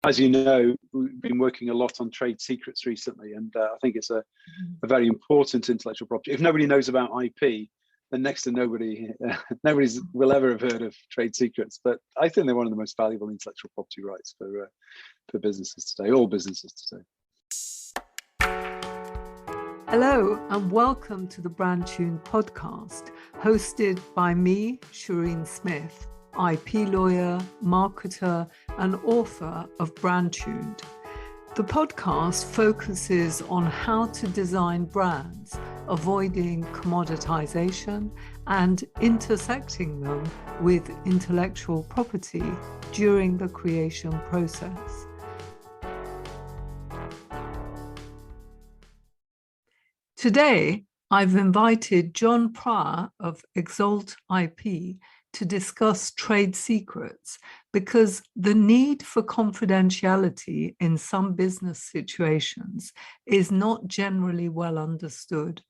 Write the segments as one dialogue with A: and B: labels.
A: As you know, we've been working a lot on trade secrets recently, and I think it's a very important intellectual property. If nobody knows about IP, then next to nobody will ever have heard of trade secrets. But I think they're one of the most valuable intellectual property rights for businesses today, all businesses today.
B: Hello and welcome to the brandtuned podcast, hosted by me, Shireen Smith, IP lawyer, marketer, and author of Brandtuned. The podcast focuses on how to design brands, avoiding commoditization and intersecting them with intellectual property during the creation process. Today, I've invited John Pryor of Exalt IP to discuss trade secrets because the need for confidentiality in some business situations is not generally well understood.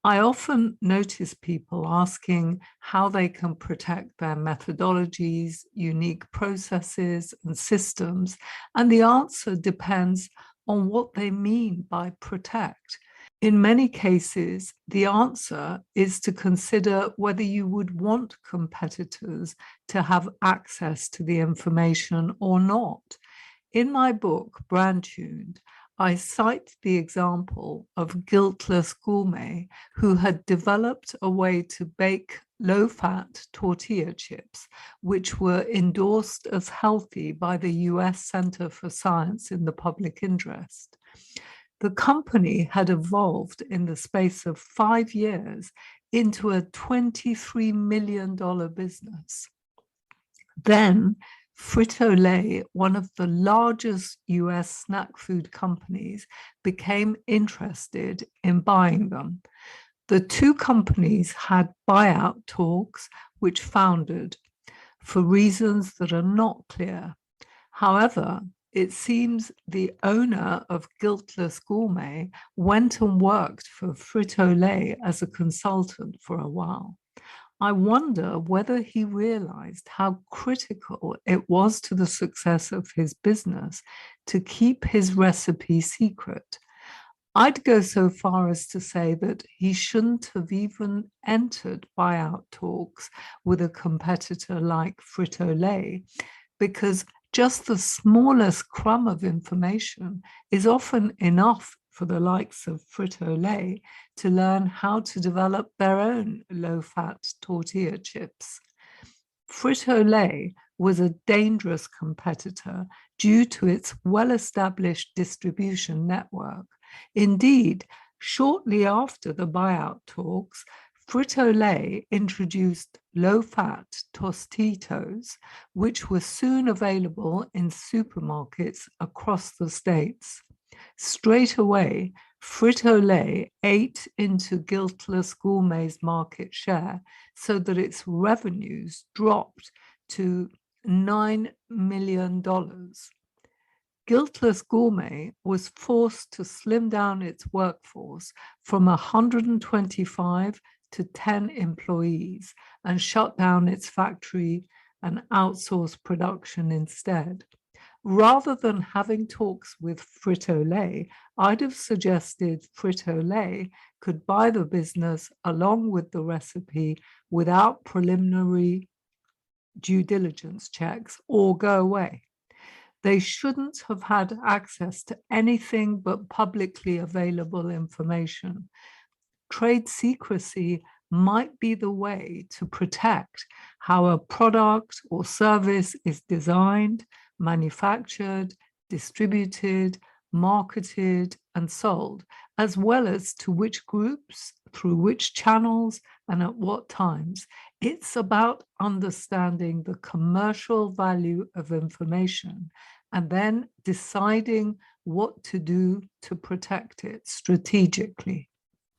B: I often notice people asking how they can protect their methodologies, unique processes, and systems, and the answer depends on what they mean by protect. In many cases, the answer is to consider whether you would want competitors to have access to the information or not. In my book, Brandtuned, I cite the example of Guiltless Gourmet, who had developed a way to bake low-fat tortilla chips, which were endorsed as healthy by the US Center for Science in the Public Interest. The company had evolved in the space of 5 years into a $23 million business. Then Frito, one of the largest US snack food companies, became interested in buying them. The two companies had buyout talks which foundered for reasons that are not clear. However, it seems the owner of Guiltless Gourmet went and worked for Frito as a consultant for a while. I wonder whether he realized how critical it was to the success of his business to keep his recipe secret. I'd go so far as to say that he shouldn't have even entered buyout talks with a competitor like Frito, because just the smallest crumb of information is often enough for the likes of Frito to learn how to develop their own low-fat tortilla chips. Frito was a dangerous competitor due to its well-established distribution network. Indeed, shortly after the buyout talks, Frito introduced low-fat Tostitos, which were soon available in supermarkets across the states. Straight away, Frito ate into Guiltless Gourmet's market share so that its revenues dropped to $9 million. Guiltless Gourmet was forced to slim down its workforce from 125 to 10 employees and shut down its factory and outsource production instead. Rather than having talks with Frito, I'd have suggested Frito could buy the business along with the recipe without preliminary due diligence checks or go away. They shouldn't have had access to anything but publicly available information. Trade secrecy might be the way to protect how a product or service is designed, manufactured, distributed, marketed, and sold, as well as to which groups, through which channels, and at what times. It's about understanding the commercial value of information and then deciding what to do to protect it strategically.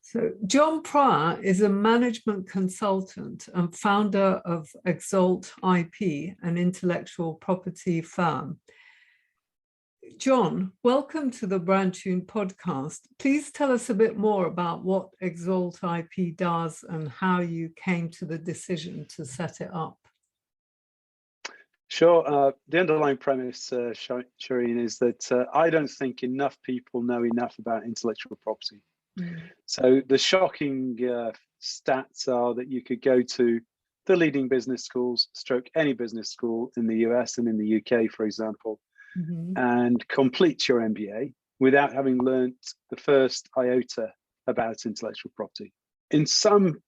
B: So John Pryor is a management consultant and founder of Exalt IP, an intellectual property firm. John, welcome to the Brandtuned podcast. Please tell us a bit more about what Exalt IP does and how you came to the decision to set it up.
A: Sure. The underlying premise, Shireen, is that I don't think enough people know enough about intellectual property. So the shocking stats are that you could go to the leading business schools, stroke any business school in the US and in the UK, for example, and complete your MBA without having learnt the first iota about intellectual property. In some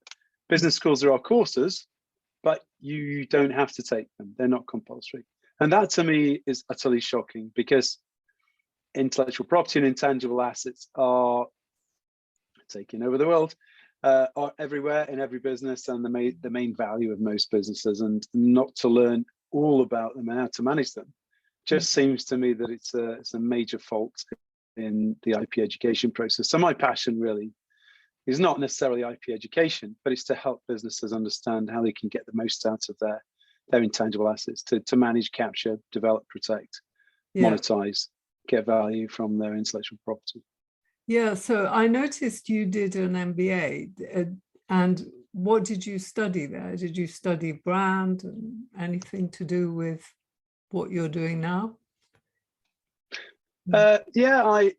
A: business schools, there are courses, but you don't have to take them. They're not compulsory. And that to me is utterly shocking, because intellectual property and intangible assets are taking over the world, are everywhere in every business, and the main value of most businesses. And not to learn all about them and how to manage them just seems to me that it's a major fault in the IP education process. So my passion really is not necessarily IP education, but it's to help businesses understand how they can get the most out of their intangible assets, to manage, capture, develop, protect, monetize, get value from their intellectual property.
B: Yeah, so I noticed you did an MBA, and what did you study there? Did you study brand and anything to do with what you're doing now?
A: Yeah,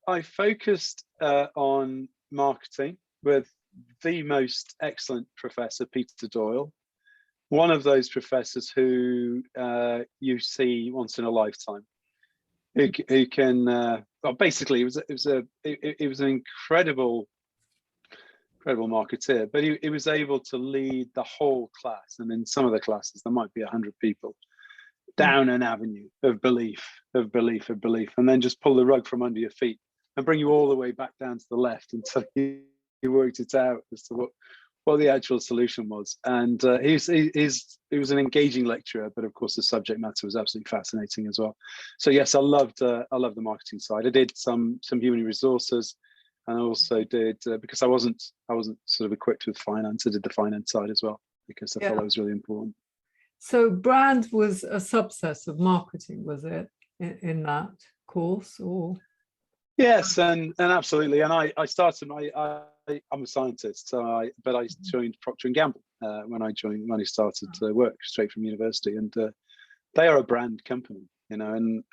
A: I focused on marketing with the most excellent professor, Peter Doyle, one of those professors who you see once in a lifetime, who can well, basically it was an incredible marketeer, but he was able to lead the whole class, and in some of the classes there might be 100 people, down an avenue of belief, and then just pull the rug from under your feet and bring you all the way back down to the left until you worked it out as to what the actual solution was. And he was an engaging lecturer, but of course the subject matter was absolutely fascinating as well. So yes, I loved the marketing side. I did some human resources, and I also did because I wasn't sort of equipped with finance. I did the finance side as well, because I thought that was really important.
B: So brand was a subset of marketing, was it, in that course? Or
A: yes, and absolutely. And I started I'm a scientist, so but I joined Procter & Gamble when I started to work straight from university, and they are a brand company, you know. And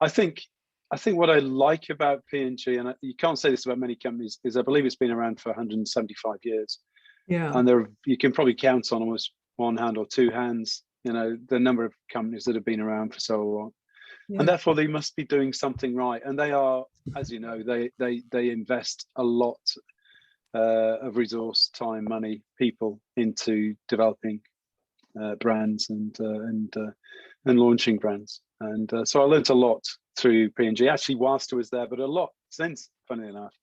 A: I think what I like about P&G, and you can't say this about many companies, is I believe it's been around for 175 years.
B: Yeah.
A: And you can probably count on almost one hand or two hands, you know, the number of companies that have been around for so long. Yeah. And therefore they must be doing something right. And they are, as you know, they invest a lot of resource, time, money, people into developing brands and launching brands. And so I learned a lot through P&G, actually whilst I was there, but a lot since, funny enough.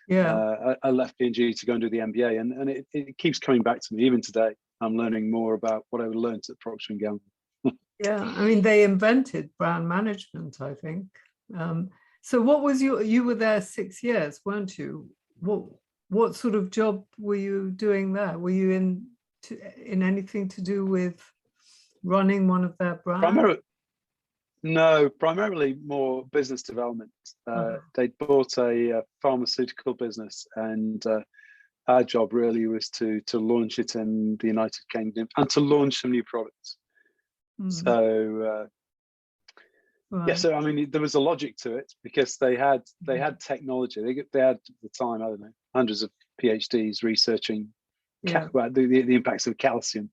A: Yeah, I left P&G to go and do the MBA, and it keeps coming back to me even today. I'm learning more about what I learned at Procter & Gamble.
B: Yeah, I mean, they invented brand management, I think. So what was you were there 6 years, weren't you? What sort of job were you doing there? Were you in anything to do with running one of their brands?
A: Primarily more business development. They bought a pharmaceutical business, and our job really was to launch it in the United Kingdom and to launch some new products. So yeah, so I mean, there was a logic to it, because they had technology. They had at the time, I don't know, hundreds of PhDs researching the impacts of calcium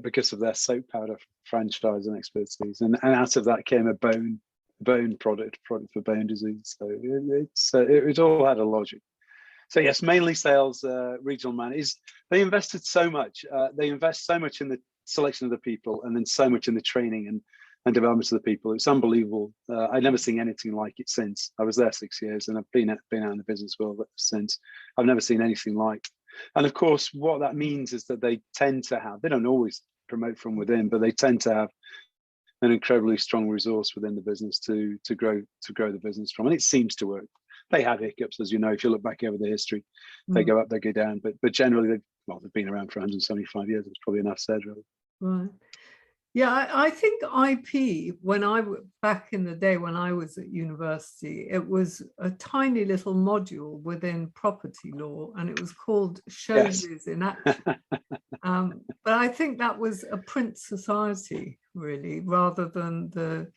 A: because of their soap powder franchise and expertise, and out of that came a bone product for bone disease. So it all had a logic. So yes, mainly sales, regional managers. They invested so much. They invest so much in the selection of the people, and then so much in the training and development of the people. It's unbelievable. I've never seen anything like it since. I was there 6 years, and I've been out in the business world since. I've never seen anything like. And of course, what that means is that they tend to have, they don't always promote from within, but they tend to have an incredibly strong resource within the business to grow the business from. And it seems to work. They have hiccups, as you know. If you look back over the history, they go up, they go down. But generally, they've been around for 175 years. It's probably enough said, really.
B: Right. Yeah, I think IP, back in the day when I was at university, it was a tiny little module within property law, and it was called Choses in Action. But I think that was a print society, really, rather than the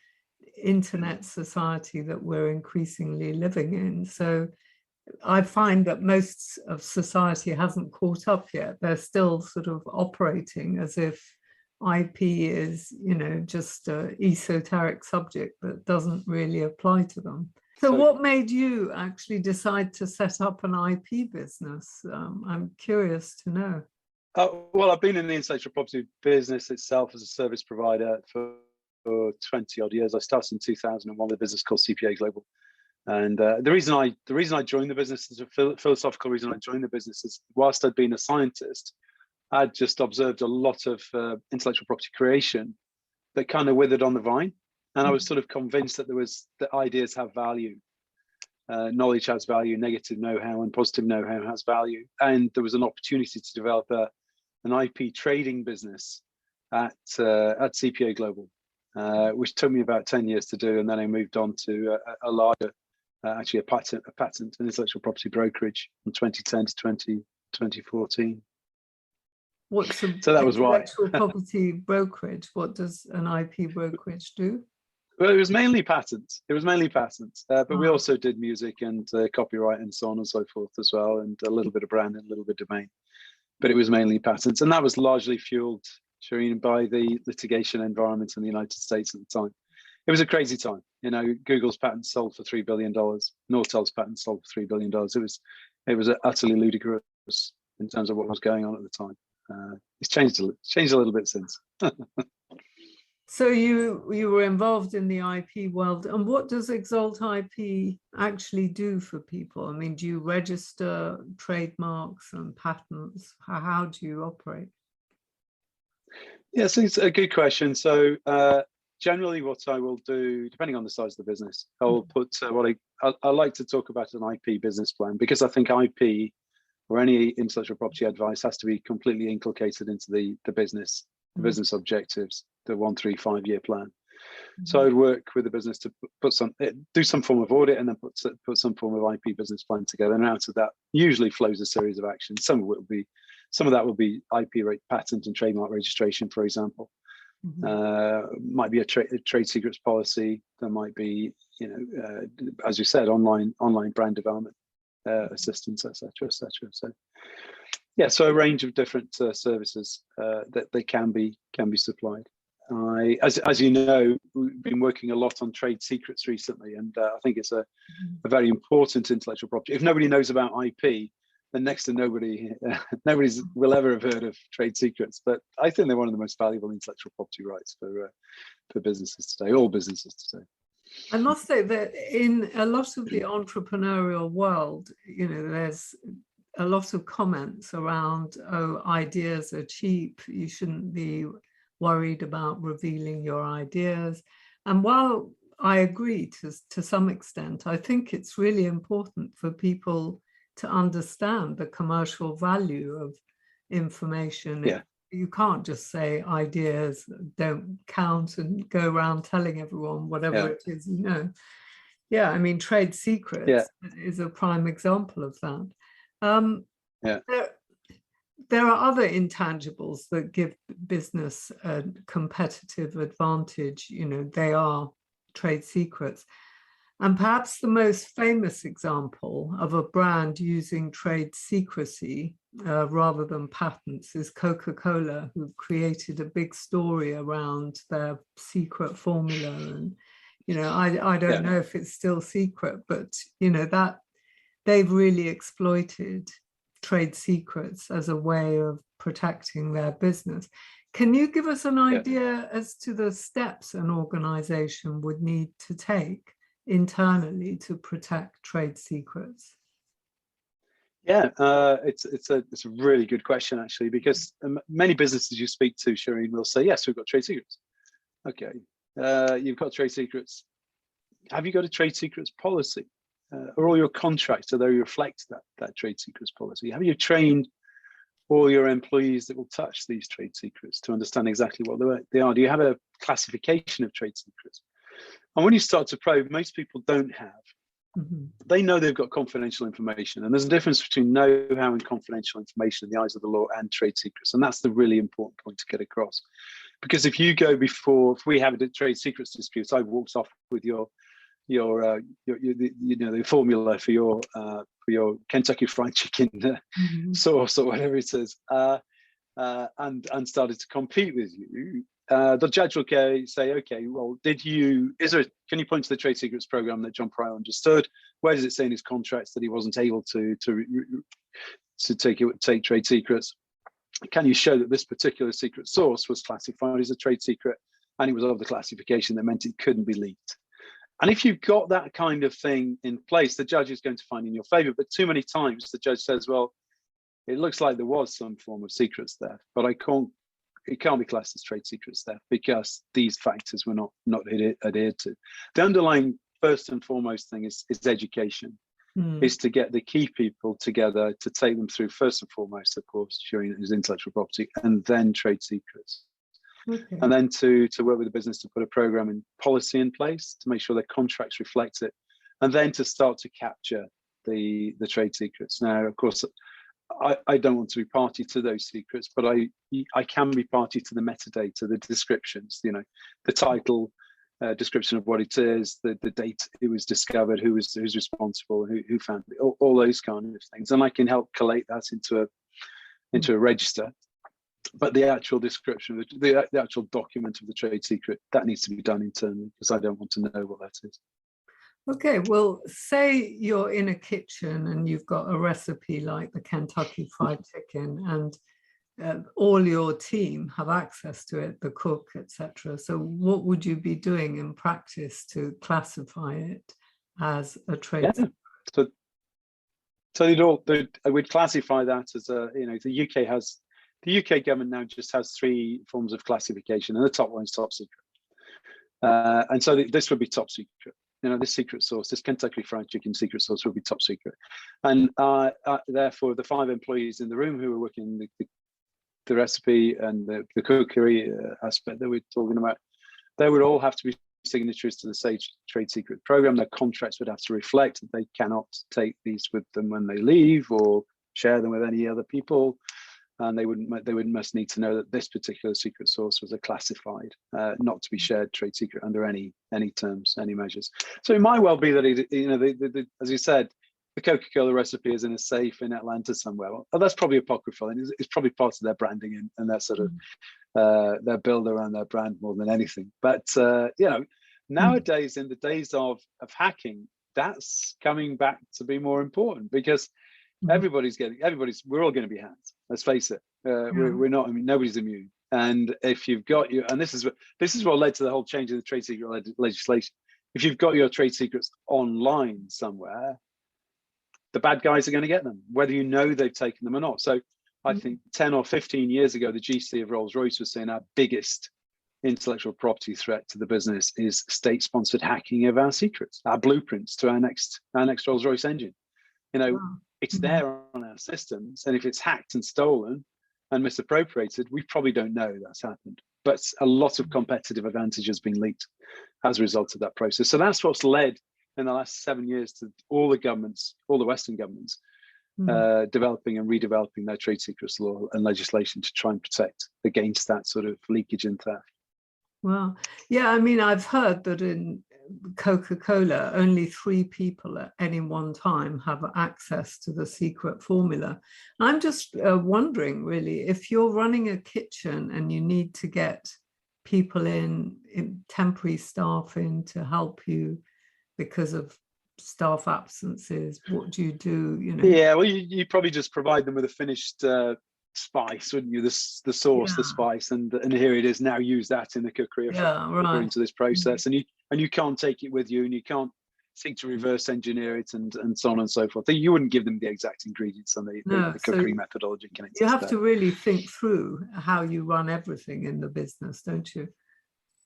B: internet society that we're increasingly living in. So I find that most of society hasn't caught up yet. They're still sort of operating as if IP is, just an esoteric subject that doesn't really apply to them. So what made you actually decide to set up an IP business? I'm curious to know.
A: Well, I've been in the intellectual property business itself as a service provider for 20 odd years. I started in 2001 with a business called CPA Global. And the reason I joined the business, is a philosophical reason I joined the business, is whilst I'd been a scientist, I'd just observed a lot of intellectual property creation that kind of withered on the vine. And I was sort of convinced that that ideas have value. Knowledge has value, negative know-how and positive know-how has value. And there was an opportunity to develop an IP trading business at CPA Global, which took me about 10 years to do. And then I moved on to a larger, actually a patent, an intellectual property brokerage from 2010 to 2014.
B: So that was intellectual property brokerage? What does an IP brokerage do?
A: Well, it was mainly patents. But we also did music and copyright and so on and so forth as well, and a little bit of brand and a little bit of domain. But it was mainly patents, and that was largely fueled, Shireen, by the litigation environment in the United States at the time. It was a crazy time. Google's patents sold for $3 billion. Nortel's patents sold for $3 billion. It was utterly ludicrous in terms of what was going on at the time. It's changed a little bit since.
B: So you were involved in the IP world, and what does Exalt IP actually do for people? I mean, do you register trademarks and patents? How do you operate?
A: Yes, it's a good question. So generally what I will do, depending on the size of the business, I will put I like to talk about an IP business plan, because I think IP or any intellectual property advice has to be completely inculcated into the business, the business objectives, the 1, 3, 5 year plan. So I'd work with the business to do some form of audit, and then put some form of IP business plan together. And out of that usually flows a series of actions. Some of that will be IP patent and trademark registration, for example. Might be a trade secrets policy. There might be, as you said, online brand development assistance, etc., etc. So yeah, so a range of different services that they can be supplied. As you know, we've been working a lot on trade secrets recently, and I think it's a very important intellectual property. If nobody knows about IP, then next to nobody will ever have heard of trade secrets. But I think they're one of the most valuable intellectual property rights for businesses today, all businesses today.
B: I must say that in a lot of the entrepreneurial world, there's a lot of comments around, oh, ideas are cheap, you shouldn't be worried about revealing your ideas. And while I agree to some extent, I think it's really important for people to understand the commercial value of information.
A: Yeah.
B: You can't just say ideas don't count and go around telling everyone whatever it is, Yeah, I mean, trade secrets is a prime example of that. There are other intangibles that give business a competitive advantage. They are trade secrets. And perhaps the most famous example of a brand using trade secrecy rather than patents is Coca-Cola, who created a big story around their secret formula. And, I don't know if it's still secret, but, that they've really exploited trade secrets as a way of protecting their business. Can you give us an idea as to the steps an organization would need to take internally to protect trade secrets?
A: Yeah, it's a really good question, actually, because many businesses you speak to, Shireen, will say, yes, we've got trade secrets. Okay, you've got trade secrets. Have you got a trade secrets policy? Are all your contracts, do they reflect that trade secrets policy? Have you trained all your employees that will touch these trade secrets to understand exactly what they are? Do you have a classification of trade secrets? And when you start to probe, most people don't have. They know they've got confidential information, and there's a difference between know-how and confidential information in the eyes of the law and trade secrets, and that's the really important point to get across. Because if you go before, if we have a trade secrets dispute, I walked off with the formula for your Kentucky Fried Chicken sauce or whatever it is, and started to compete with you. The judge will say, okay, well, can you point to the trade secrets program that John Pryor understood? Where does it say in his contracts that he wasn't able to take trade secrets? Can you show that this particular secret source was classified as a trade secret and it was of the classification that meant it couldn't be leaked? And if you've got that kind of thing in place, the judge is going to find in your favor. But too many times the judge says, well, it looks like there was some form of secrets theft, but it can't be classed as trade secrets theft because these factors were not adhered to. The underlying first and foremost thing is education, is to get the key people together to take them through first and foremost, of course, showing it as intellectual property, and then trade secrets. Okay. And then to work with the business to put a program and policy in place to make sure their contracts reflect it, and then to start to capture the trade secrets. Now, of course, I don't want to be party to those secrets, but I can be party to the metadata, the descriptions, the title, description of what it is, the date it was discovered, who's responsible, who found it, all those kind of things, and I can help collate that into a register. But the actual description, the actual document of the trade secret, that needs to be done internally because I don't want to know what that is.
B: Okay, well, say you're in a kitchen and you've got a recipe like the Kentucky Fried Chicken, and all your team have access to it, the cook, etc. So what would you be doing in practice to classify it as a trade secret?
A: So we'd classify that as the UK government now just has 3 forms of classification, and the top one is top secret. And so this would be top secret. This secret sauce, this Kentucky Fried Chicken secret sauce would be top secret. And therefore, the 5 employees in the room who are working the recipe and the cookery aspect that we're talking about, they would all have to be signatories to the Sage Trade Secret Program. Their contracts would have to reflect that they cannot take these with them when they leave or share them with any other people. And they must need to know that this particular secret source was a classified, not to be shared trade secret under any terms, any measures. So it might well be that as you said, the Coca-Cola recipe is in a safe in Atlanta somewhere. Well, that's probably apocryphal, and it's probably part of their branding and their sort of their build around their brand more than anything. But nowadays, in the days of hacking, that's coming back to be more important because we're all going to be hacked. Let's face it. We're not. I mean, nobody's immune. And if you've got and this is what led to the whole change in the trade secret legislation. If you've got your trade secrets online somewhere, the bad guys are going to get them, whether you know they've taken them or not. So I think 10 or 15 years ago, the GC of Rolls-Royce was saying our biggest intellectual property threat to the business is state-sponsored hacking of our secrets, our blueprints to our next Rolls-Royce engine. It's there on our systems, and if it's hacked and stolen and misappropriated, we probably don't know that's happened. But a lot of competitive advantage has been leaked as a result of that process. So that's what's led in the last 7 years to all the Western governments, developing and redeveloping their trade secrets law and legislation to try and protect against that sort of leakage and theft.
B: Well, yeah, I mean, I've heard that in Coca-Cola, only 3 people at any one time have access to the secret formula. I'm just wondering, really, if you're running a kitchen and you need to get people in temporary staff in to help you because of staff absences, what do you do?
A: Yeah, well, you probably just provide them with a finished spice, wouldn't you? The sauce, the spice, and here it is. Now use that in the cookery according to this process, and you can't take it with you, and you can't seek to reverse engineer it, and so on and so forth. You wouldn't give them the exact ingredients and the cookery methodology.
B: You have to really think through how you run everything in the business, don't you?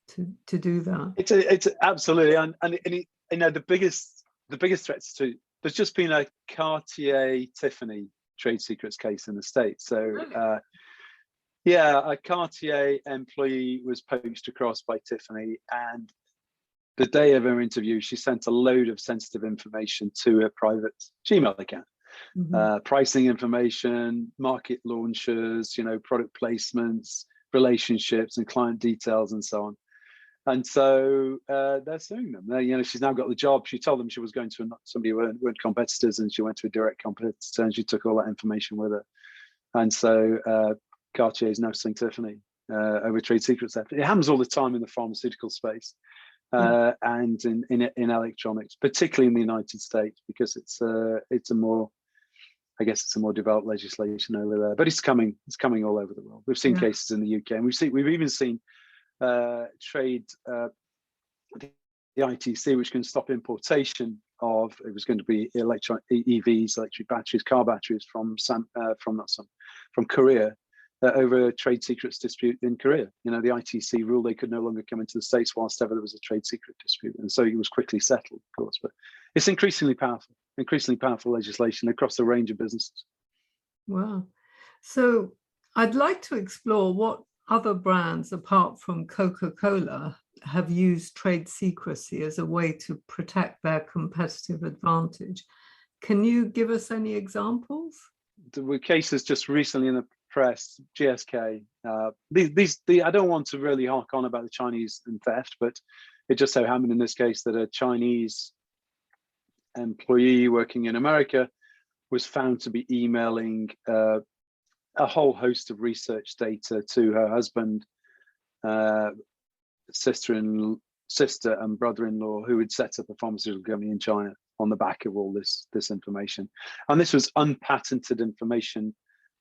B: To do that.
A: It's absolutely, and the biggest threats to. There's just been a Cartier Tiffany trade secrets case in the States. So
B: Really?
A: yeah, a Cartier employee was poached across by Tiffany, and the day of her interview, she sent a load of sensitive information to her private Gmail account. Pricing information, market launches, product placements, relationships, and client details, and so on. And so they're suing them. She's now got the job. She told them she was going to somebody who weren't competitors, and she went to a direct competitor, and she took all that information with her. And so Cartier is now suing Tiffany over trade secrets theft. It happens all the time in the pharmaceutical space. And in electronics, particularly in the United States, because it's a more developed legislation over there. But it's coming all over the world. We've seen cases in the UK, and we've even seen trade the ITC, which can stop importation of, it was going to be EVs, electric batteries, car batteries from Korea. Over a trade secrets dispute in Korea. The ITC ruled they could no longer come into the States whilst ever there was a trade secret dispute. And so it was quickly settled, of course. But it's increasingly powerful legislation across a range of businesses.
B: Wow. So I'd like to explore what other brands, apart from Coca-Cola, have used trade secrecy as a way to protect their competitive advantage. Can you give us any examples?
A: There were cases just recently in the press, GSK. I don't want to really hark on about the Chinese and theft, but it just so happened in this case that a Chinese employee working in America was found to be emailing a whole host of research data to her husband, sister and brother-in-law, who had set up a pharmaceutical company in China on the back of all this information. And this was unpatented information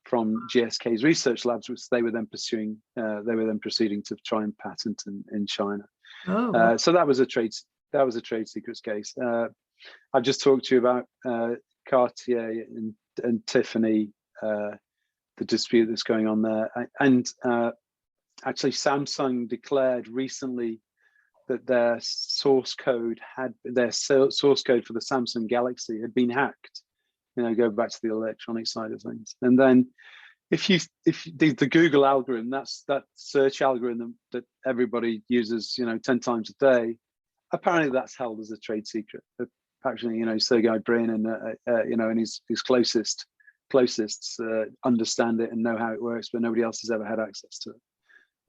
A: from GSK's research labs, which they were then pursuing. They were then proceeding to try and patent in China.
B: Oh, wow.
A: So that was a trade secrets case. I've just talked to you about Cartier and Tiffany, the dispute that's going on there, and actually Samsung declared recently that their source code for the Samsung Galaxy had been hacked. Go back to the electronic side of things. And then if the Google algorithm, that search algorithm that everybody uses, 10 times a day, apparently that's held as a trade secret. Actually, Sergey Brin and his closest understand it and know how it works, but nobody else has ever had access to it.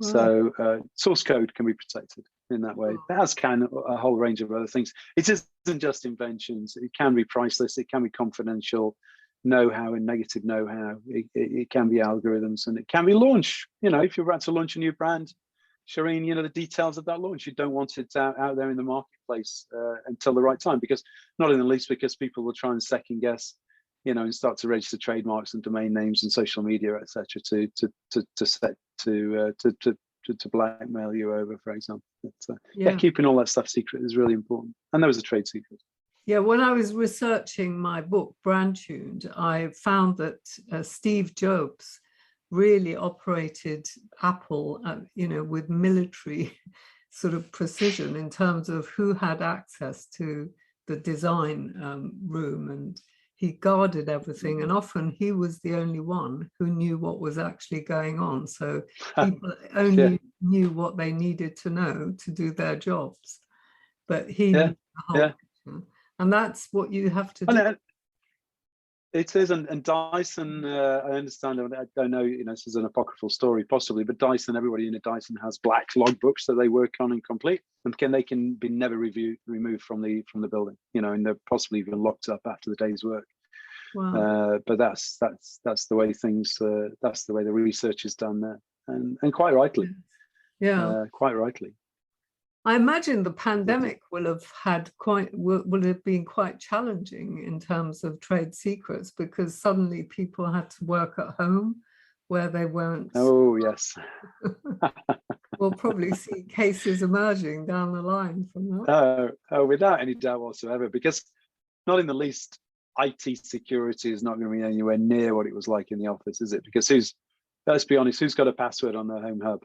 A: Wow. So source code can be protected in that way, as can a whole range of other things. It isn't just inventions. It can be priceless. It can be confidential know-how and negative know-how. It can be algorithms, and it can be launch. If you're about to launch a new brand, Shireen, the details of that launch, you don't want it out there in the marketplace until the right time, because not in the least because people will try and second guess, and start to register trademarks and domain names and social media, etc., to blackmail you over, for example. Keeping all that stuff secret is really important. And there was a trade secret.
B: Yeah, when I was researching my book, Brandtuned, I found that Steve Jobs really operated Apple, with military sort of precision in terms of who had access to the design room, and he guarded everything, and often he was the only one who knew what was actually going on. So people only knew what they needed to know to do their jobs, but he knew the whole picture. And that's what you have to do.
A: It is, and Dyson, I understand, I don't know, this is an apocryphal story possibly, but Dyson, everybody in a Dyson has black logbooks that they work on and complete, and they can be never removed from the building, and they're possibly even locked up after the day's work. Wow. But that's the way things, that's the way the research is done there, and quite rightly. Yeah. Quite rightly.
B: I imagine the pandemic will have been quite challenging in terms of trade secrets, because suddenly people had to work at home where they weren't.
A: Oh, yes.
B: We'll probably see cases emerging down the line from that.
A: Oh, without any doubt whatsoever, because not in the least, IT security is not going to be anywhere near what it was like in the office, is it? Because let's be honest, who's got a password on their home hub?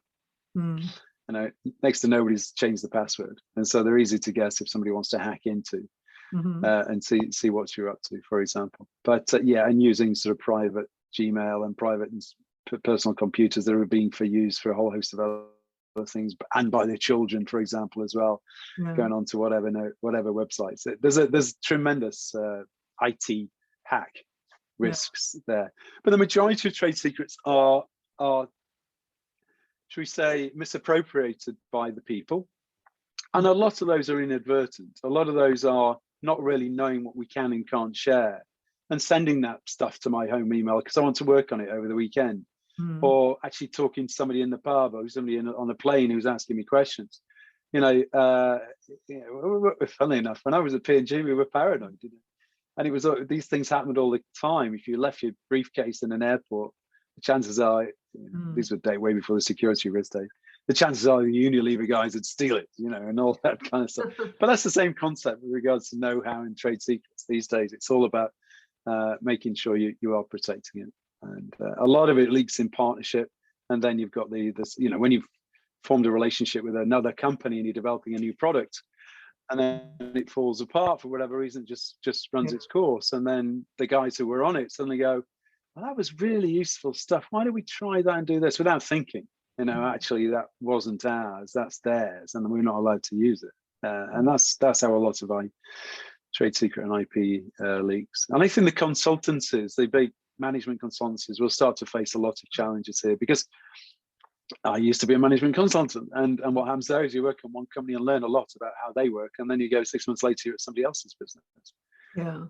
A: Next to nobody's changed the password, and so they're easy to guess if somebody wants to hack into. and see what you're up to, for example. But yeah, and using sort of private Gmail and private and personal computers that are being used for a whole host of other things, and by their children, for example, as well, going on to whatever websites. There's tremendous IT hack risks there, but the majority of trade secrets are, should we say, misappropriated by the people, and a lot of those are inadvertent. A lot of those are not really knowing what we can and can't share, and sending that stuff to my home email because I want to work on it over the weekend, or actually talking to somebody in the pub or somebody on a plane who's asking me questions. Funnily enough, when I was at P&G, we were paranoid, and it was these things happened all the time. If you left your briefcase in an airport, the chances are, these were way before the security risk days, the chances are the Unilever guys would steal it, and all that kind of stuff. But that's the same concept with regards to know-how and trade secrets these days. It's all about making sure you are protecting it. And a lot of it leaks in partnership. And then you've got when you've formed a relationship with another company and you're developing a new product, and then it falls apart for whatever reason, just runs its course. And then the guys who were on it suddenly go, well, that was really useful stuff. Why don't we try that and do this, without thinking, actually that wasn't ours, that's theirs, and we're not allowed to use it. And that's how a lot of trade secret and IP leaks. And I think the consultancies, the big management consultancies, will start to face a lot of challenges here, because I used to be a management consultant, and what happens there is you work in one company and learn a lot about how they work, and then you go 6 months later, you're at somebody else's business,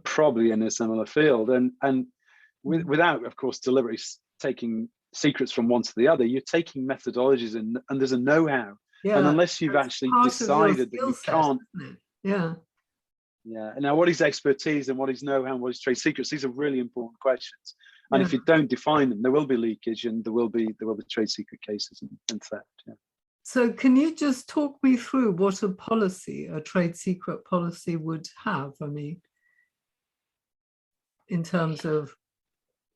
A: probably in a similar field, and without, of course, deliberately taking secrets from one to the other, you're taking methodologies and there's a know-how, and unless you've actually decided that you can't, now what is expertise and what is know-how and what is trade secrets, these are really important questions. And if you don't define them, there will be leakage, and there will be trade secret cases and theft.
B: So can you just talk me through what a trade secret policy would have? I mean, in terms of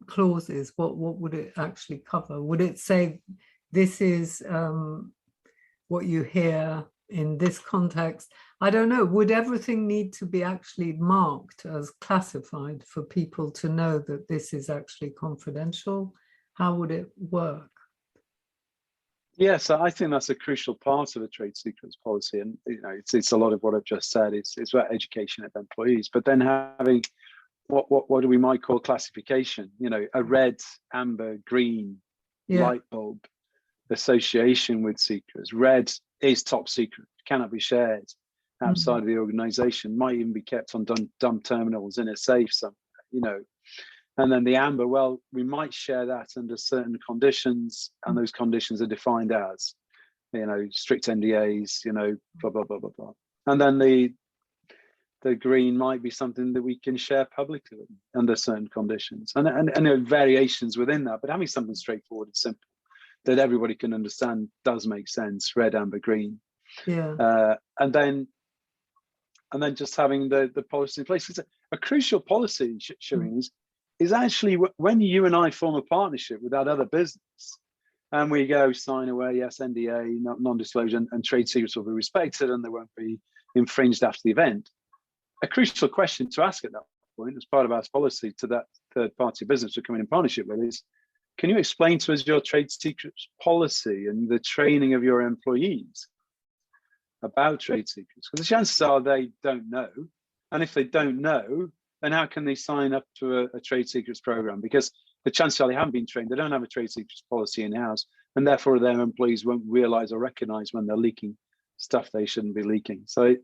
B: clauses, what would it actually cover? Would it say this is what you hear in this context? I don't know. Would everything need to be actually marked as classified for people to know that this is actually confidential? How would it work?
A: Yes, I think that's a crucial part of a trade secrets policy, and it's a lot of what I've just said. It's about education of employees, but then having what do we might call classification? A red, amber, green light bulb association with secrets. Red is top secret, cannot be shared outside of the organization, might even be kept on dumb terminals in a safe somewhere, And then the amber, well, we might share that under certain conditions, and those conditions are defined as, strict NDAs, blah, blah, blah, blah, blah. And then the green might be something that we can share publicly under certain conditions, and there are variations within that, but having something straightforward and simple that everybody can understand does make sense. Red, amber, green. And then just having the policy in place. It's a crucial policy, Shireen, is actually when you and I form a partnership with that other business, and we go sign away, yes, NDA, non-disclosure, and trade secrets will be respected and they won't be infringed after the event. A crucial question to ask at that point, as part of our policy to that third-party business we're coming in partnership with, is, can you explain to us your trade secrets policy and the training of your employees about trade secrets? Because the chances are they don't know. And if they don't know, then how can they sign up to a trade secrets program? Because the chances are they haven't been trained, they don't have a trade secrets policy in-house, and therefore their employees won't realize or recognize when they're leaking stuff they shouldn't be leaking. So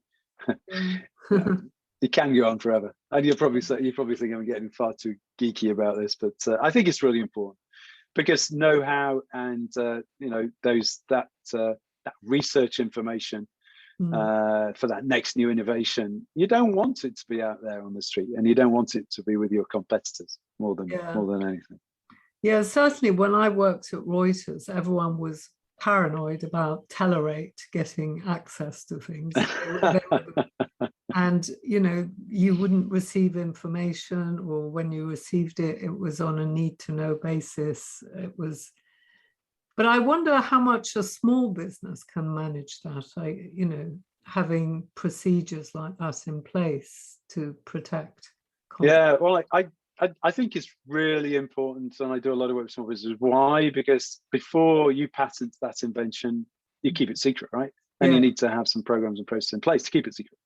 A: it can go on forever. And you probably think I'm getting far too geeky about this, but I think it's really important, because know-how and that research information for that next new innovation, you don't want it to be out there on the street, and you don't want it to be with your competitors more than anything.
B: Yeah, certainly when I worked at Reuters, everyone was paranoid about Telerate getting access to things. And you wouldn't receive information, or when you received it, it was on a need-to-know basis. But I wonder how much a small business can manage that. having procedures like that in place to protect
A: Yeah, well, I think it's really important, and I do a lot of work with small businesses. Why? Because before you patent that invention, you keep it secret, right? And you need to have some programs and processes in place to keep it secret.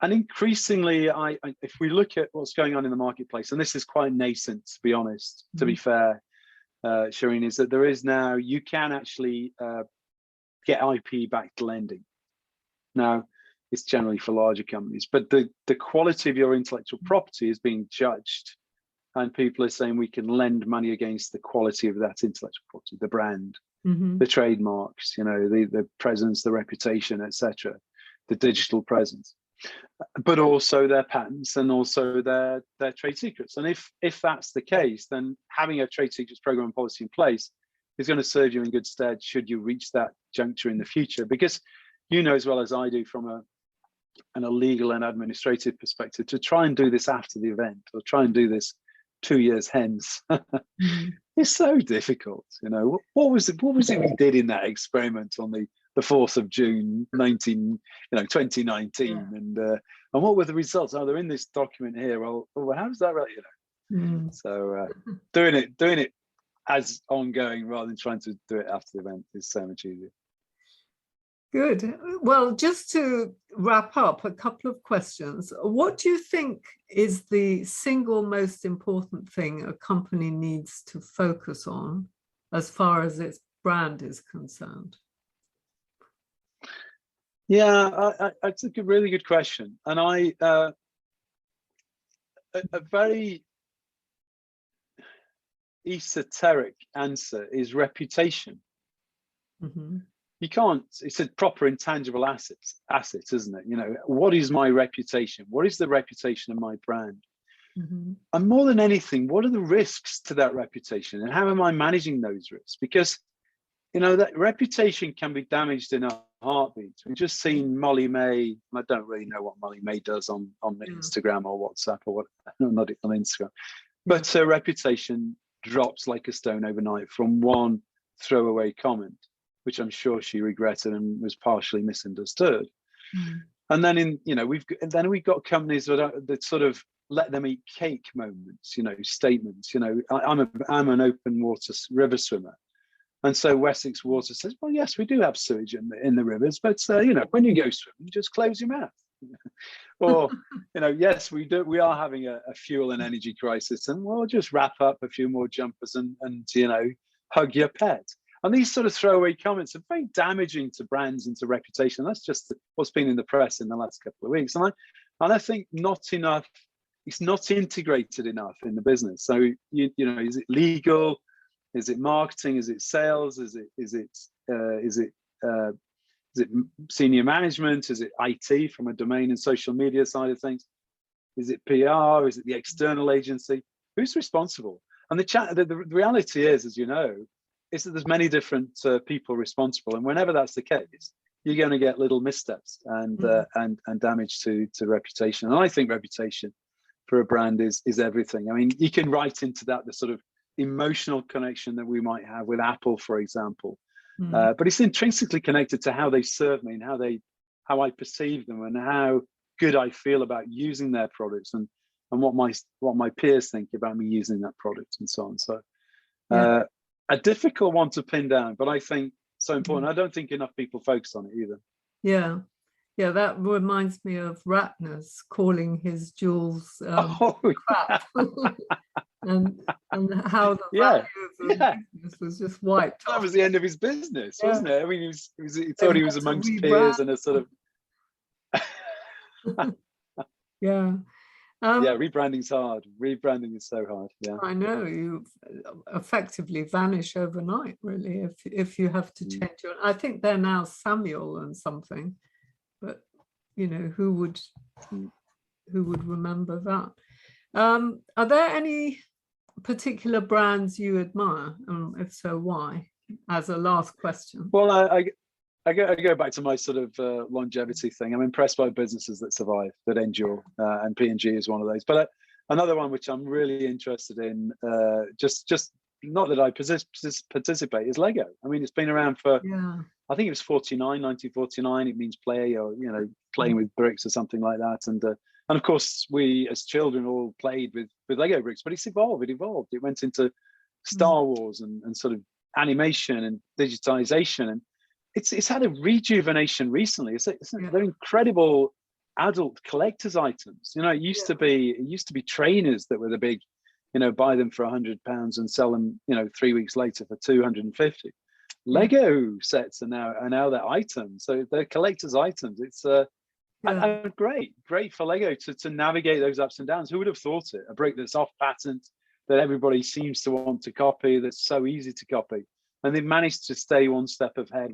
A: And increasingly, if we look at what's going on in the marketplace, and this is quite nascent, to be honest, to be fair, Shireen, is that there is now, you can actually get IP-backed lending. Now, it's generally for larger companies, but the quality of your intellectual property is being judged. And people are saying we can lend money against the quality of that intellectual property, the brand, the trademarks, you know, the presence, the reputation, etc., the digital presence, but also their patents and also their trade secrets. And if that's the case, then having a trade secrets program and policy in place is going to serve you in good stead should you reach that juncture in the future. Because you know as well as I do from a legal and administrative perspective, to try and do this after the event or try and do this 2 years hence it's so difficult. You know, what was it we did in that experiment on the 4th of June 2019, and what were the results? Oh, they're in this document here. Well, how does that really, you know? So doing it as ongoing rather than trying to do it after the event is so much easier.
B: Good. Well, just to wrap up, a couple of questions. What do you think is the single most important thing a company needs to focus on as far as its brand is concerned?
A: Yeah, it's a really good question. And a very esoteric answer is reputation. You can't, it's a proper intangible asset, isn't it? You know, what is my reputation? What is the reputation of my brand? And more than anything, what are the risks to that reputation, and how am I managing those risks? Because, you know, that reputation can be damaged in a heartbeat. We've just seen Molly May. I don't really know what Molly May does on Instagram or WhatsApp or what, no, not on Instagram, but her reputation drops like a stone overnight from one throwaway comment, which I'm sure she regretted and was partially misunderstood. And then we've got companies that sort of let them eat cake moments, you know, statements. You know, I'm an open water river swimmer, and so Wessex Water says, well, yes, we do have sewage in the rivers, but you know, when you go swim, you just close your mouth. Or, you know, yes, we are having a fuel and energy crisis, and we'll just wrap up a few more jumpers and you know, hug your pet. And these sort of throwaway comments are very damaging to brands and to reputation. That's just what's been in the press in the last couple of weeks. And I think not enough, it's not integrated enough in the business. So, you know, is it legal? Is it marketing? Is it sales? Is it senior management? Is it IT from a domain and social media side of things? Is it PR? Is it the external agency? Who's responsible? And the reality is, as you know, is that there's many different people responsible, and whenever that's the case, you're going to get little missteps and damage to reputation. And I think reputation for a brand is everything. I mean, you can write into that the sort of emotional connection that we might have with Apple, for example, but it's intrinsically connected to how they serve me and how I perceive them and how good I feel about using their products and what my peers think about me using that product and so on. So. A difficult one to pin down, but I think so important. I don't think enough people focus on it either. Yeah,
B: that reminds me of Ratner's calling his jewels crap, and how the value of the business was just wiped.
A: That was the end of his business, wasn't it? I mean, he thought he was amongst peers and a sort of. Rebranding's hard. Rebranding is so hard. Yeah,
B: I know, you effectively vanish overnight, really, if you have to change your. I think they're now Samuel and something, but you know, who would remember that? Are there any particular brands you admire, and if so, why? As a last question.
A: Well, I go back to my sort of longevity thing. I'm impressed by businesses that survive, that endure, and P&G is one of those. But another one which I'm really interested in, just not that I participate, is Lego. I mean, it's been around for,
B: Yeah.
A: I think it was 1949. It means play, or playing with bricks or something like that. And of course, we as children all played with Lego bricks. But it's evolved. It went into Star Wars and sort of animation and digitization, and it's had a rejuvenation recently. They're incredible adult collector's items. It used to be trainers that were the big, buy them for £100 and sell them 3 weeks later for 250. Lego sets are now their items, so they're collector's items. It's and great for Lego to navigate those ups and downs. Who would have thought it? A brick that's off patent, that everybody seems to want to copy, that's so easy to copy, and they've managed to stay one step ahead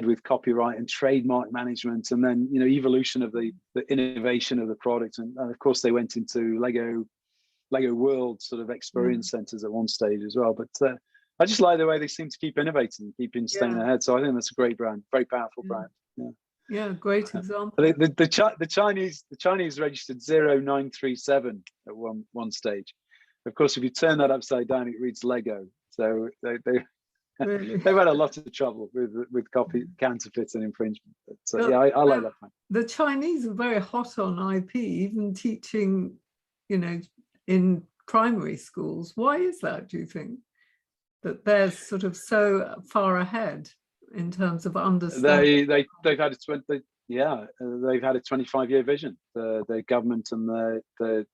A: with copyright and trademark management, and then evolution of the innovation of the product, and of course they went into Lego World sort of experience centers at one stage as well. But I just like the way they seem to keep innovating, keeping staying ahead. So I think that's a great brand, very powerful brand.
B: Great example.
A: The Chinese registered 0937 at one stage. Of course, if you turn that upside down, it reads Lego. So they've had a lot of trouble with copy, counterfeit, and infringement. But, so I like that one.
B: The Chinese are very hot on IP, even teaching, in primary schools. Why is that, do you think? That they're sort of so far ahead in terms of understanding?
A: They've had a 25-year vision. The government and the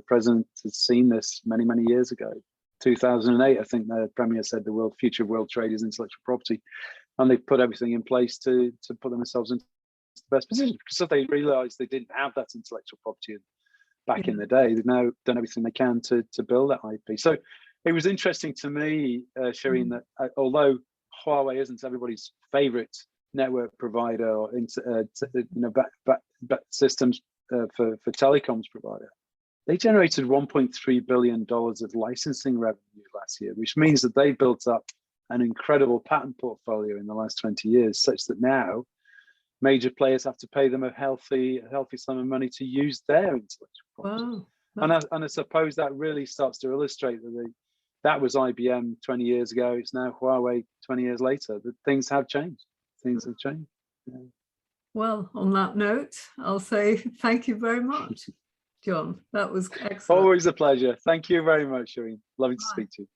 A: president has seen this many years ago. 2008, I think the Premier said the future of world trade is intellectual property, and they've put everything in place to put themselves into the best position, because they realised they didn't have that intellectual property back in the day. They've now done everything they can to build that IP. So it was interesting to me, Shireen, that although Huawei isn't everybody's favorite network provider or systems for telecoms provider, they generated $1.3 billion of licensing revenue last year, which means that they built up an incredible patent portfolio in the last 20 years, such that now major players have to pay them a healthy sum of money to use their intellectual property. Wow. And I suppose that really starts to illustrate that was IBM 20 years ago. It's now Huawei 20 years later. That things have changed. Things have changed. Yeah.
B: Well, on that note, I'll say thank you very much, John. That was excellent.
A: Always a pleasure. Thank you very much, Shireen. Lovely to speak to you.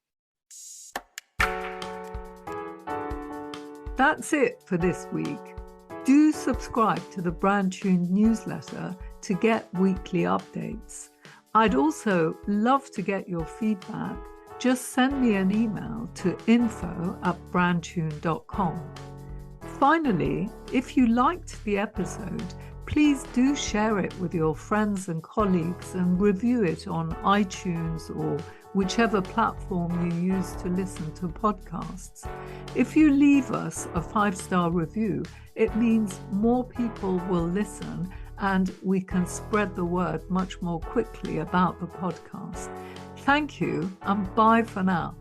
B: That's it for this week. Do subscribe to the brandtuned newsletter to get weekly updates. I'd also love to get your feedback. Just send me an email to info@brandtuned.com. Finally, if you liked the episode, please do share it with your friends and colleagues and review it on iTunes or whichever platform you use to listen to podcasts. If you leave us a 5-star review, it means more people will listen and we can spread the word much more quickly about the podcast. Thank you, and bye for now.